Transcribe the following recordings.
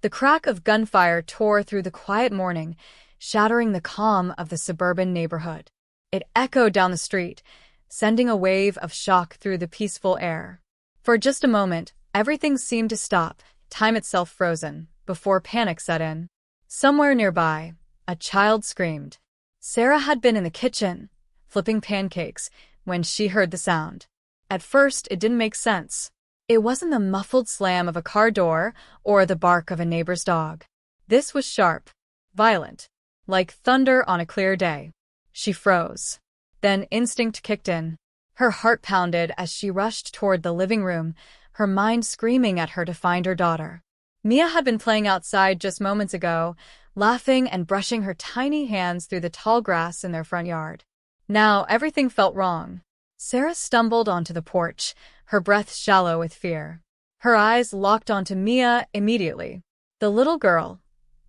The crack of gunfire tore through the quiet morning, shattering the calm of the suburban neighborhood. It echoed down the street, sending a wave of shock through the peaceful air. For just a moment, everything seemed to stop, time itself frozen, before panic set in. Somewhere nearby, a child screamed. Sarah had been in the kitchen, flipping pancakes, when she heard the sound. At first, it didn't make sense. It wasn't the muffled slam of a car door or the bark of a neighbor's dog. This was sharp, violent, like thunder on a clear day. She froze. Then instinct kicked in. Her heart pounded as she rushed toward the living room, her mind screaming at her to find her daughter. Mia had been playing outside just moments ago, laughing and brushing her tiny hands through the tall grass in their front yard. Now everything felt wrong. Sarah stumbled onto the porch, her breath shallow with fear. Her eyes locked onto Mia immediately. The little girl,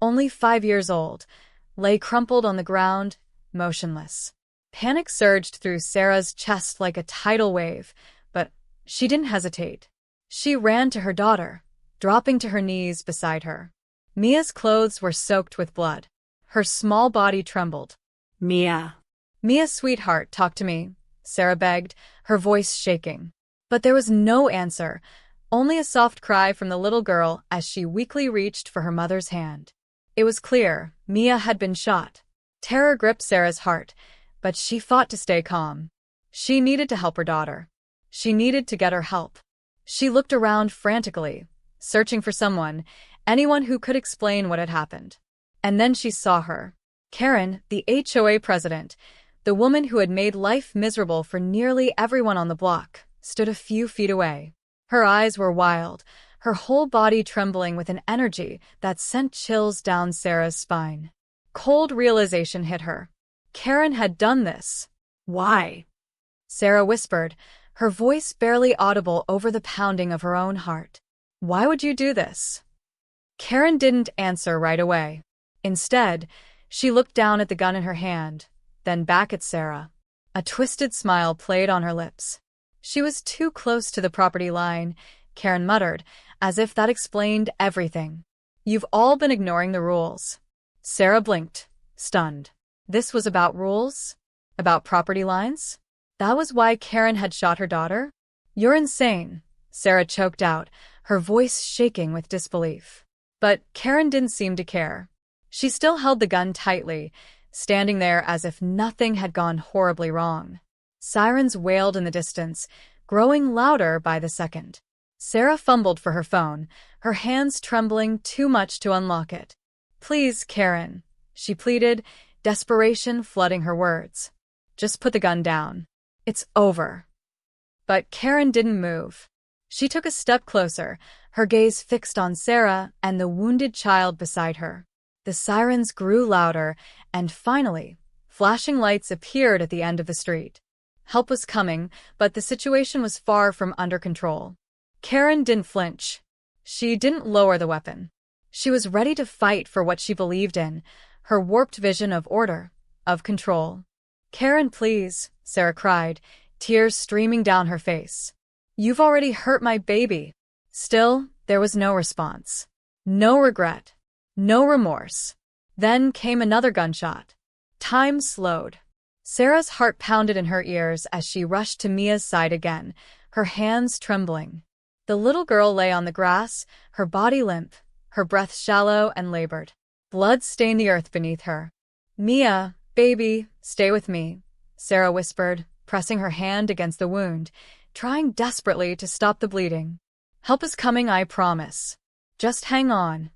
only 5 years old, lay crumpled on the ground, motionless. Panic surged through Sarah's chest like a tidal wave, but she didn't hesitate. She ran to her daughter, dropping to her knees beside her. Mia's clothes were soaked with blood. Her small body trembled. Mia. Mia, sweetheart, talk to me, Sarah begged, her voice shaking. But there was no answer, only a soft cry from the little girl as she weakly reached for her mother's hand. It was clear, Mia had been shot. Terror gripped Sarah's heart, but she fought to stay calm. She needed to help her daughter. She needed to get her help. She looked around frantically, searching for someone, anyone who could explain what had happened. And then she saw her. Karen, the HOA president, the woman who had made life miserable for nearly everyone on the block, stood a few feet away. Her eyes were wild, her whole body trembling with an energy that sent chills down Sarah's spine. Cold realization hit her. Karen had done this. Why? Sarah whispered, her voice barely audible over the pounding of her own heart. Why would you do this? Karen didn't answer right away. Instead, she looked down at the gun in her hand, then back at Sarah. A twisted smile played on her lips. She was too close to the property line, Karen muttered, as if that explained everything. You've all been ignoring the rules. Sarah blinked, stunned. This was about rules? About property lines? That was why Karen had shot her daughter? You're insane, Sarah choked out, her voice shaking with disbelief. But Karen didn't seem to care. She still held the gun tightly, standing there as if nothing had gone horribly wrong. Sirens wailed in the distance, growing louder by the second. Sarah fumbled for her phone, her hands trembling too much to unlock it. Please, Karen, she pleaded, desperation flooding her words. Just put the gun down. It's over. But Karen didn't move. She took a step closer, her gaze fixed on Sarah and the wounded child beside her. The sirens grew louder, and finally, flashing lights appeared at the end of the street. Help was coming, but the situation was far from under control. Karen didn't flinch. She didn't lower the weapon. She was ready to fight for what she believed in, her warped vision of order, of control. Karen, please, Sarah cried, tears streaming down her face. You've already hurt my baby. Still, there was no response. No regret. No remorse. Then came another gunshot. Time slowed. Sarah's heart pounded in her ears as she rushed to Mia's side again, her hands trembling. The little girl lay on the grass, her body limp, her breath shallow and labored. Blood stained the earth beneath her. Mia, baby, stay with me, Sarah whispered, pressing her hand against the wound, trying desperately to stop the bleeding. Help is coming, I promise. Just hang on.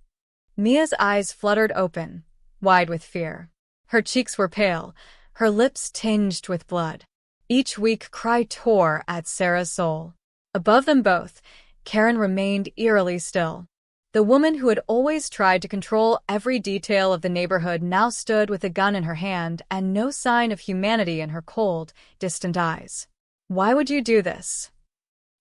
Mia's eyes fluttered open, wide with fear. Her cheeks were pale, her lips tinged with blood. Each weak cry tore at Sarah's soul. Above them both, Karen remained eerily still. The woman who had always tried to control every detail of the neighborhood now stood with a gun in her hand and no sign of humanity in her cold, distant eyes. Why would you do this?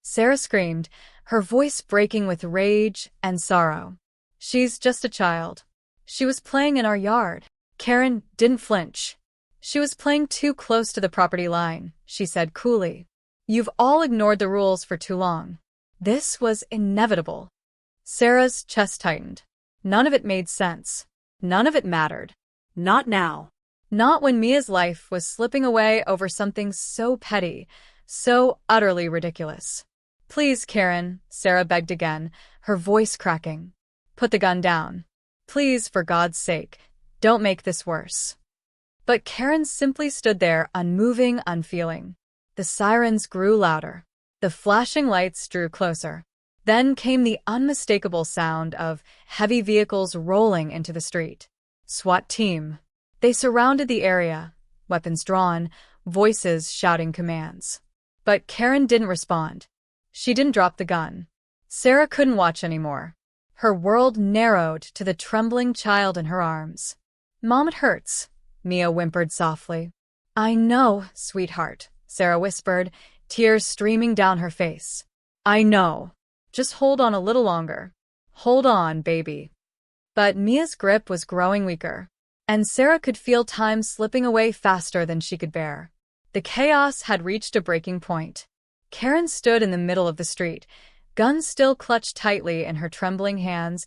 Sarah screamed, her voice breaking with rage and sorrow. She's just a child. She was playing in our yard. Karen didn't flinch. She was playing too close to the property line, she said coolly. You've all ignored the rules for too long. This was inevitable. Sarah's chest tightened. None of it made sense. None of it mattered. Not now. Not when Mia's life was slipping away over something so petty, so utterly ridiculous. Please, Karen, Sarah begged again, her voice cracking. Put the gun down. Please, for God's sake, don't make this worse. But Karen simply stood there, unmoving, unfeeling. The sirens grew louder. The flashing lights drew closer. Then came the unmistakable sound of heavy vehicles rolling into the street. SWAT team. They surrounded the area, weapons drawn, voices shouting commands. But Karen didn't respond. She didn't drop the gun. Sarah couldn't watch anymore. Her world narrowed to the trembling child in her arms. Mom, it hurts, Mia whimpered softly. I know, sweetheart, Sarah whispered, tears streaming down her face. I know. Just hold on a little longer. Hold on, baby. But Mia's grip was growing weaker, and Sarah could feel time slipping away faster than she could bear. The chaos had reached a breaking point. Karen stood in the middle of the street, gun still clutched tightly in her trembling hands,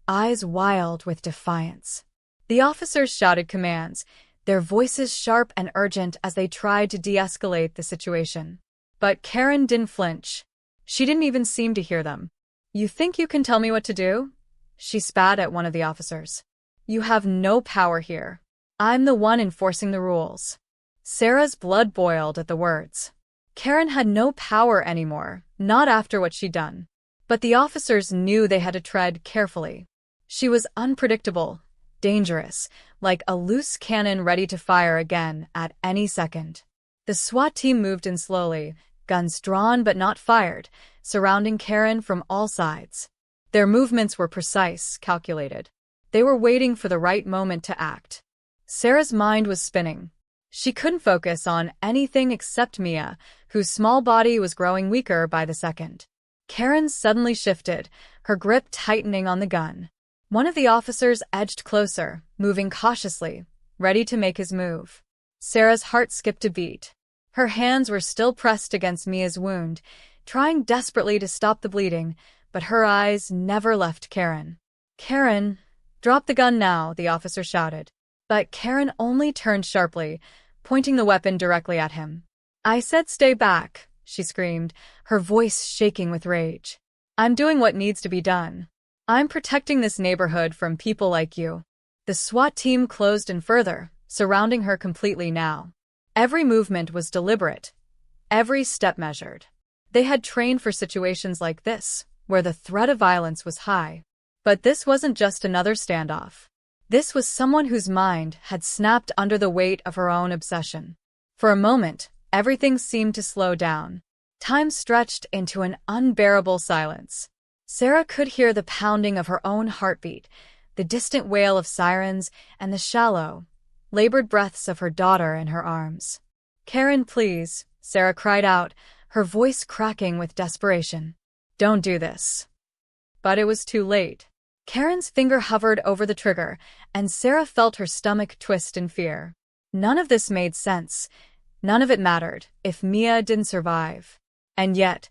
eyes wild with defiance. The officers shouted commands, their voices sharp and urgent as they tried to de-escalate the situation. But Karen didn't flinch. She didn't even seem to hear them. You think you can tell me what to do? She spat at one of the officers. You have no power here. I'm the one enforcing the rules. Sarah's blood boiled at the words. Karen had no power anymore, not after what she'd done. But the officers knew they had to tread carefully. She was unpredictable, dangerous, like a loose cannon ready to fire again at any second. The SWAT team moved in slowly, guns drawn but not fired, surrounding Karen from all sides. Their movements were precise, calculated. They were waiting for the right moment to act. Sarah's mind was spinning. She couldn't focus on anything except Mia, whose small body was growing weaker by the second. Karen suddenly shifted, her grip tightening on the gun. One of the officers edged closer, moving cautiously, ready to make his move. Sarah's heart skipped a beat. Her hands were still pressed against Mia's wound, trying desperately to stop the bleeding, but her eyes never left Karen. Karen, drop the gun now, the officer shouted. But Karen only turned sharply, pointing the weapon directly at him. I said stay back, she screamed, her voice shaking with rage. I'm doing what needs to be done. I'm protecting this neighborhood from people like you. The SWAT team closed in further, surrounding her completely now. Every movement was deliberate, every step measured. They had trained for situations like this, where the threat of violence was high. But this wasn't just another standoff. This was someone whose mind had snapped under the weight of her own obsession. For a moment, everything seemed to slow down. Time stretched into an unbearable silence. Sarah could hear the pounding of her own heartbeat, the distant wail of sirens, and the shallow, labored breaths of her daughter in her arms. Karen, please, Sarah cried out, her voice cracking with desperation. Don't do this. But it was too late. Karen's finger hovered over the trigger, and Sarah felt her stomach twist in fear. None of this made sense. None of it mattered if Mia didn't survive. And yet,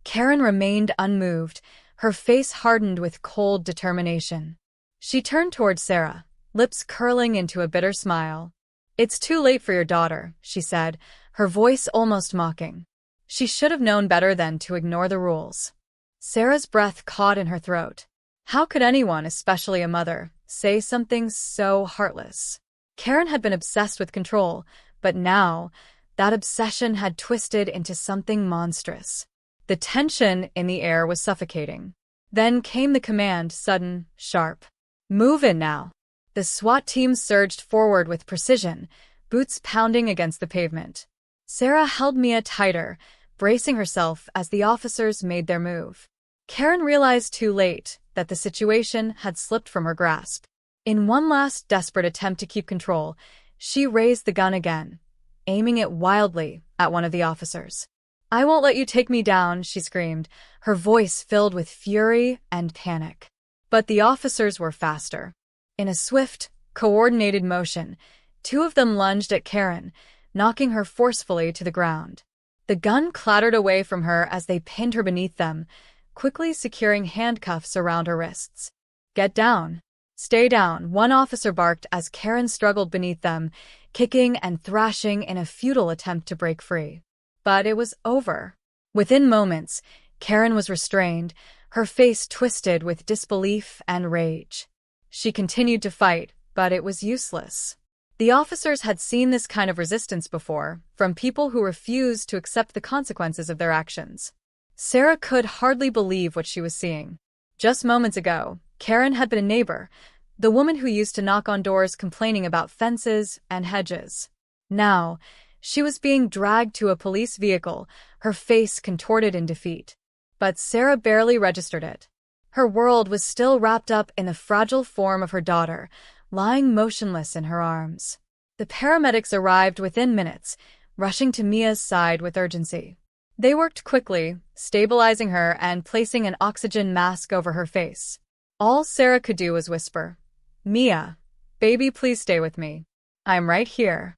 Karen remained unmoved, her face hardened with cold determination. She turned toward Sarah, lips curling into a bitter smile. It's too late for your daughter, she said, her voice almost mocking. She should have known better than to ignore the rules. Sarah's breath caught in her throat. How could anyone, especially a mother, say something so heartless? Karen had been obsessed with control, but now, that obsession had twisted into something monstrous. The tension in the air was suffocating. Then came the command, sudden, sharp. Move in now. The SWAT team surged forward with precision, boots pounding against the pavement. Sarah held Mia tighter, bracing herself as the officers made their move. Karen realized too late that the situation had slipped from her grasp. In one last desperate attempt to keep control, she raised the gun again, aiming it wildly at one of the officers. I won't let you take me down, she screamed, her voice filled with fury and panic. But the officers were faster. In a swift, coordinated motion, two of them lunged at Karen, knocking her forcefully to the ground. The gun clattered away from her as they pinned her beneath them, quickly securing handcuffs around her wrists. Get down. Stay down, one officer barked as Karen struggled beneath them, kicking and thrashing in a futile attempt to break free. But it was over. Within moments, Karen was restrained, her face twisted with disbelief and rage. She continued to fight, but it was useless. The officers had seen this kind of resistance before, from people who refused to accept the consequences of their actions. Sarah could hardly believe what she was seeing. Just moments ago, Karen had been a neighbor, the woman who used to knock on doors complaining about fences and hedges. Now, she was being dragged to a police vehicle, her face contorted in defeat. But Sarah barely registered it. Her world was still wrapped up in the fragile form of her daughter, lying motionless in her arms. The paramedics arrived within minutes, rushing to Mia's side with urgency. They worked quickly, stabilizing her and placing an oxygen mask over her face. All Sarah could do was whisper, "Mia, baby, please stay with me. I'm right here."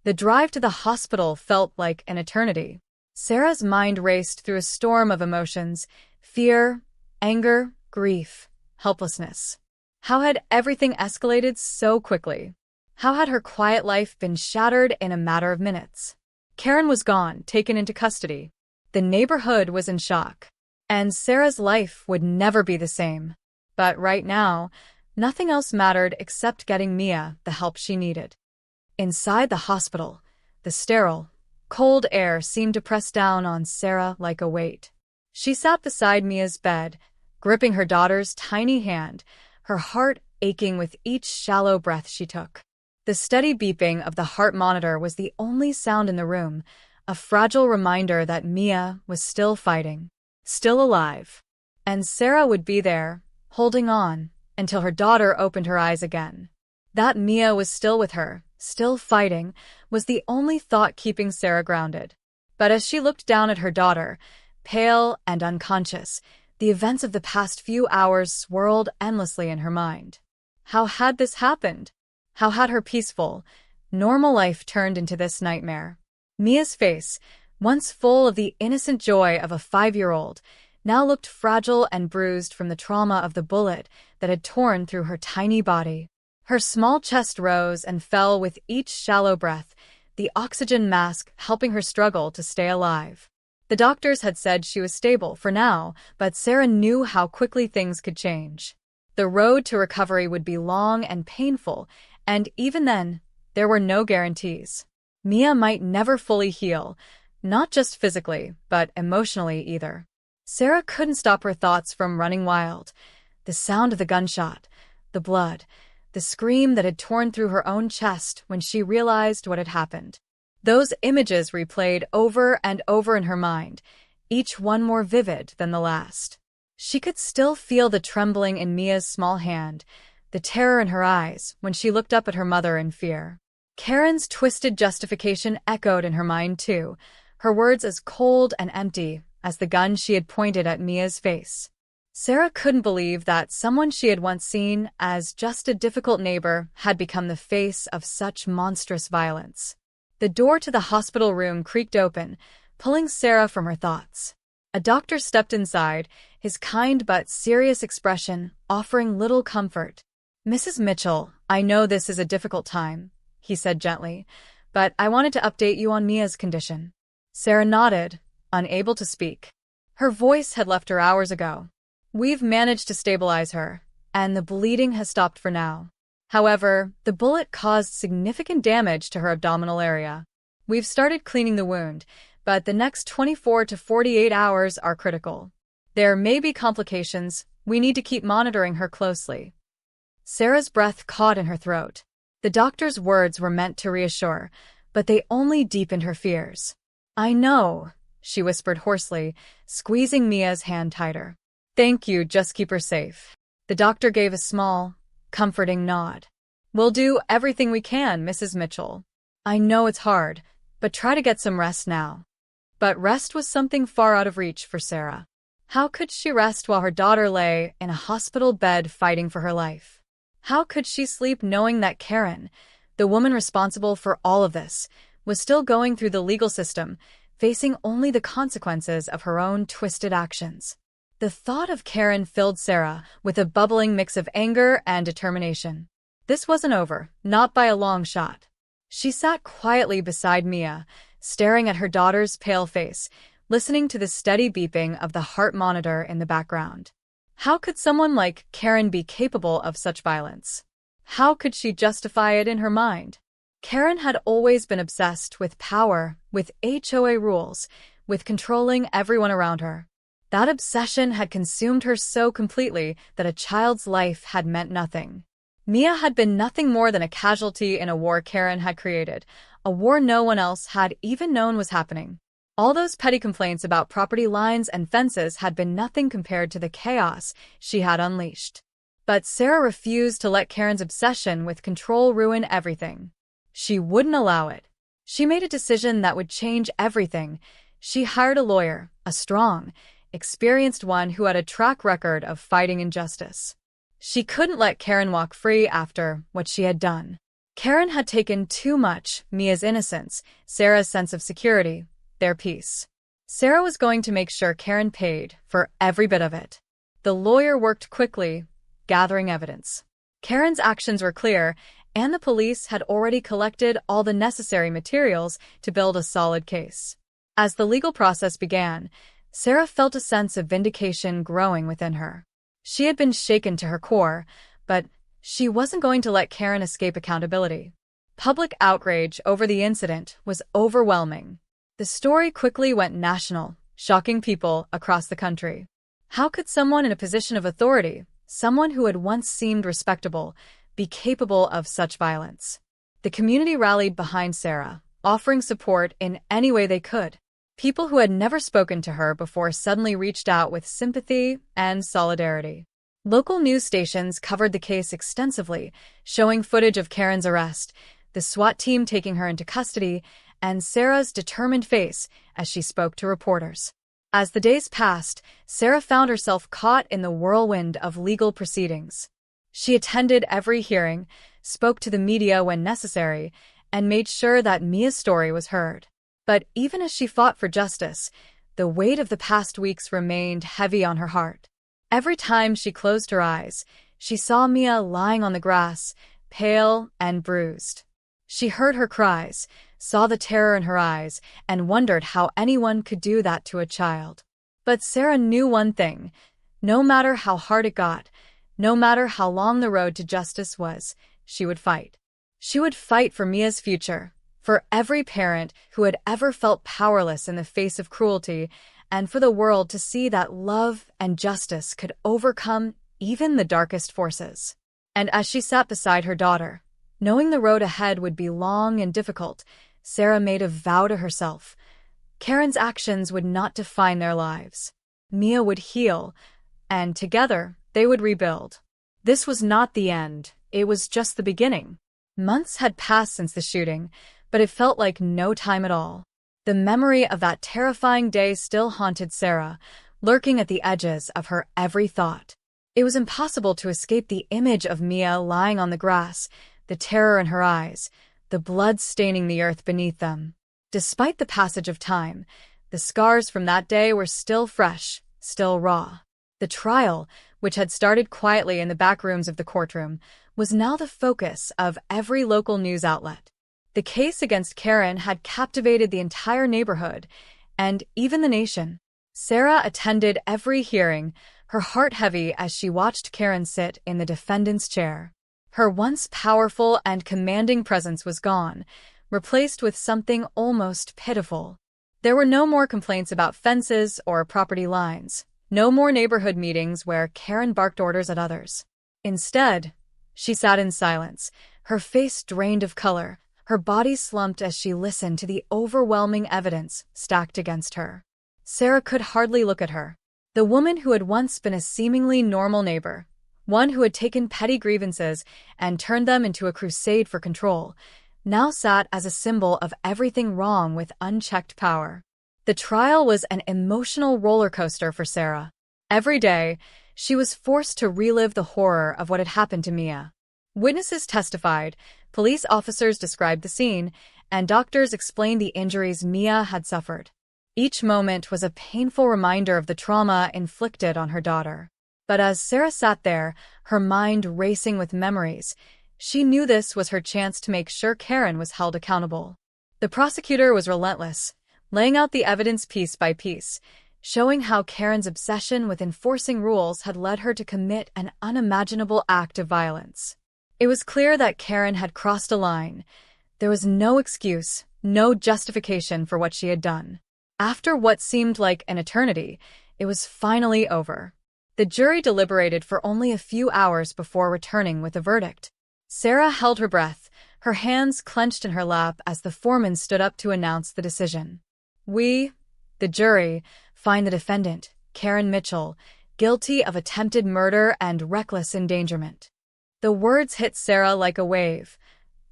The drive to the hospital felt like an eternity. Sarah's mind raced through a storm of emotions: fear, anger, grief, helplessness. How had everything escalated so quickly? How had her quiet life been shattered in a matter of minutes? Karen was gone, taken into custody. The neighborhood was in shock. And Sarah's life would never be the same. But right now, nothing else mattered except getting Mia the help she needed. Inside the hospital, the sterile, cold air seemed to press down on Sarah like a weight. She sat beside Mia's bed, gripping her daughter's tiny hand, her heart aching with each shallow breath she took. The steady beeping of the heart monitor was the only sound in the room, a fragile reminder that Mia was still fighting, still alive. And Sarah would be there, holding on, until her daughter opened her eyes again. That Mia was still with her, still fighting, was the only thought keeping Sarah grounded. But as she looked down at her daughter, pale and unconscious, the events of the past few hours swirled endlessly in her mind. How had this happened? How had her peaceful, normal life turned into this nightmare? Mia's face, once full of the innocent joy of a 5-year-old, now looked fragile and bruised from the trauma of the bullet that had torn through her tiny body. Her small chest rose and fell with each shallow breath, the oxygen mask helping her struggle to stay alive. The doctors had said she was stable for now, but Sarah knew how quickly things could change. The road to recovery would be long and painful, and even then, there were no guarantees. Mia might never fully heal, not just physically, but emotionally either. Sarah couldn't stop her thoughts from running wild. The sound of the gunshot, the blood, the scream that had torn through her own chest when she realized what had happened. Those images replayed over and over in her mind, each one more vivid than the last. She could still feel the trembling in Mia's small hand, the terror in her eyes when she looked up at her mother in fear. Karen's twisted justification echoed in her mind too, her words as cold and empty as the gun she had pointed at Mia's face. Sarah couldn't believe that someone she had once seen as just a difficult neighbor had become the face of such monstrous violence. The door to the hospital room creaked open, pulling Sarah from her thoughts. A doctor stepped inside, his kind but serious expression offering little comfort. "Mrs. Mitchell, I know this is a difficult time," he said gently, "but I wanted to update you on Mia's condition." Sarah nodded, unable to speak. Her voice had left her hours ago. "We've managed to stabilize her, and the bleeding has stopped for now. However, the bullet caused significant damage to her abdominal area. We've started cleaning the wound, but the next 24 to 48 hours are critical. There may be complications. We need to keep monitoring her closely." Sarah's breath caught in her throat. The doctor's words were meant to reassure, but they only deepened her fears. "I know," she whispered hoarsely, squeezing Mia's hand tighter. "Thank you, just keep her safe." The doctor gave a small, comforting nod. "We'll do everything we can, Mrs. Mitchell. I know it's hard, but try to get some rest now." But rest was something far out of reach for Sarah. How could she rest while her daughter lay in a hospital bed fighting for her life? How could she sleep knowing that Karen, the woman responsible for all of this, was still going through the legal system, facing only the consequences of her own twisted actions? The thought of Karen filled Sarah with a bubbling mix of anger and determination. This wasn't over, not by a long shot. She sat quietly beside Mia, staring at her daughter's pale face, listening to the steady beeping of the heart monitor in the background. How could someone like Karen be capable of such violence? How could she justify it in her mind? Karen had always been obsessed with power, with HOA rules, with controlling everyone around her. That obsession had consumed her so completely that a child's life had meant nothing. Mia had been nothing more than a casualty in a war Karen had created, a war no one else had even known was happening. All those petty complaints about property lines and fences had been nothing compared to the chaos she had unleashed. But Sarah refused to let Karen's obsession with control ruin everything. She wouldn't allow it. She made a decision that would change everything. She hired a lawyer, a strong, experienced one who had a track record of fighting injustice. She couldn't let Karen walk free after what she had done. Karen had taken too much: Mia's innocence, Sarah's sense of security, their peace. Sarah was going to make sure Karen paid for every bit of it. The lawyer worked quickly, gathering evidence. Karen's actions were clear, and the police had already collected all the necessary materials to build a solid case. As the legal process began, Sarah felt a sense of vindication growing within her. She had been shaken to her core, but she wasn't going to let Karen escape accountability. Public outrage over the incident was overwhelming. The story quickly went national, shocking people across the country. How could someone in a position of authority, someone who had once seemed respectable, be capable of such violence? The community rallied behind Sarah, offering support in any way they could. People who had never spoken to her before suddenly reached out with sympathy and solidarity. Local news stations covered the case extensively, showing footage of Karen's arrest, the SWAT team taking her into custody, and Sarah's determined face as she spoke to reporters. As the days passed, Sarah found herself caught in the whirlwind of legal proceedings. She attended every hearing, spoke to the media when necessary, and made sure that Mia's story was heard. But even as she fought for justice, the weight of the past weeks remained heavy on her heart. Every time she closed her eyes, she saw Mia lying on the grass, pale and bruised. She heard her cries, saw the terror in her eyes, and wondered how anyone could do that to a child. But Sarah knew one thing: no matter how hard it got, no matter how long the road to justice was, she would fight. She would fight for Mia's future, for every parent who had ever felt powerless in the face of cruelty, and for the world to see that love and justice could overcome even the darkest forces. And as she sat beside her daughter, knowing the road ahead would be long and difficult, Sarah made a vow to herself. Karen's actions would not define their lives. Mia would heal, and together they would rebuild. This was not the end, it was just the beginning. Months had passed since the shooting, but it felt like no time at all. The memory of that terrifying day still haunted Sarah, lurking at the edges of her every thought. It was impossible to escape the image of Mia lying on the grass, the terror in her eyes, the blood staining the earth beneath them. Despite the passage of time, the scars from that day were still fresh, still raw. The trial, which had started quietly in the back rooms of the courtroom, was now the focus of every local news outlet. The case against Karen had captivated the entire neighborhood, and even the nation. Sarah attended every hearing, her heart heavy as she watched Karen sit in the defendant's chair. Her once powerful and commanding presence was gone, replaced with something almost pitiful. There were no more complaints about fences or property lines, no more neighborhood meetings where Karen barked orders at others. Instead, she sat in silence, her face drained of color, her body slumped as she listened to the overwhelming evidence stacked against her. Sarah could hardly look at her. The woman who had once been a seemingly normal neighbor, one who had taken petty grievances and turned them into a crusade for control, now sat as a symbol of everything wrong with unchecked power. The trial was an emotional roller coaster for Sarah. Every day, she was forced to relive the horror of what had happened to Mia. Witnesses testified, police officers described the scene, and doctors explained the injuries Mia had suffered. Each moment was a painful reminder of the trauma inflicted on her daughter. But as Sarah sat there, her mind racing with memories, she knew this was her chance to make sure Karen was held accountable. The prosecutor was relentless, laying out the evidence piece by piece, showing how Karen's obsession with enforcing rules had led her to commit an unimaginable act of violence. It was clear that Karen had crossed a line. There was no excuse, no justification for what she had done. After what seemed like an eternity, it was finally over. The jury deliberated for only a few hours before returning with a verdict. Sarah held her breath, her hands clenched in her lap as the foreman stood up to announce the decision. We, the jury, find the defendant, Karen Mitchell, guilty of attempted murder and reckless endangerment. The words hit Sarah like a wave,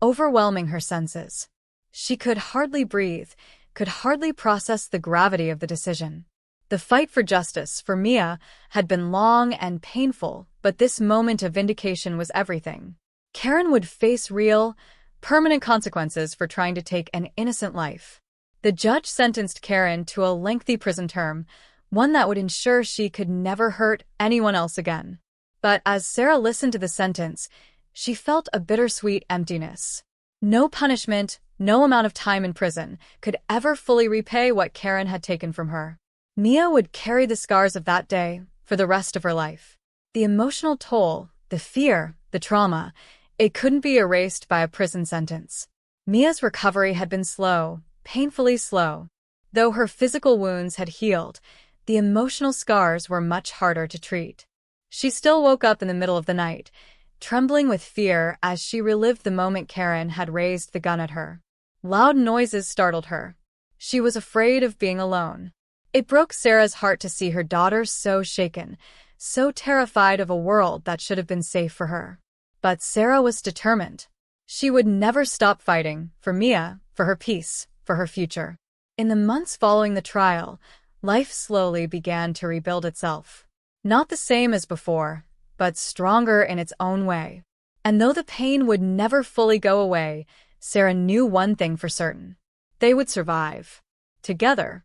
overwhelming her senses. She could hardly breathe, could hardly process the gravity of the decision. The fight for justice for Mia had been long and painful, but this moment of vindication was everything. Karen would face real, permanent consequences for trying to take an innocent life. The judge sentenced Karen to a lengthy prison term, one that would ensure she could never hurt anyone else again. But as Sarah listened to the sentence, she felt a bittersweet emptiness. No punishment, no amount of time in prison could ever fully repay what Karen had taken from her. Mia would carry the scars of that day for the rest of her life. The emotional toll, the fear, the trauma, it couldn't be erased by a prison sentence. Mia's recovery had been slow, painfully slow. Though her physical wounds had healed, the emotional scars were much harder to treat. She still woke up in the middle of the night, trembling with fear as she relived the moment Karen had raised the gun at her. Loud noises startled her. She was afraid of being alone. It broke Sarah's heart to see her daughter so shaken, so terrified of a world that should have been safe for her. But Sarah was determined. She would never stop fighting, for Mia, for her peace, for her future. In the months following the trial, life slowly began to rebuild itself. Not the same as before, but stronger in its own way. And though the pain would never fully go away, Sarah knew one thing for certain. They would survive. Together.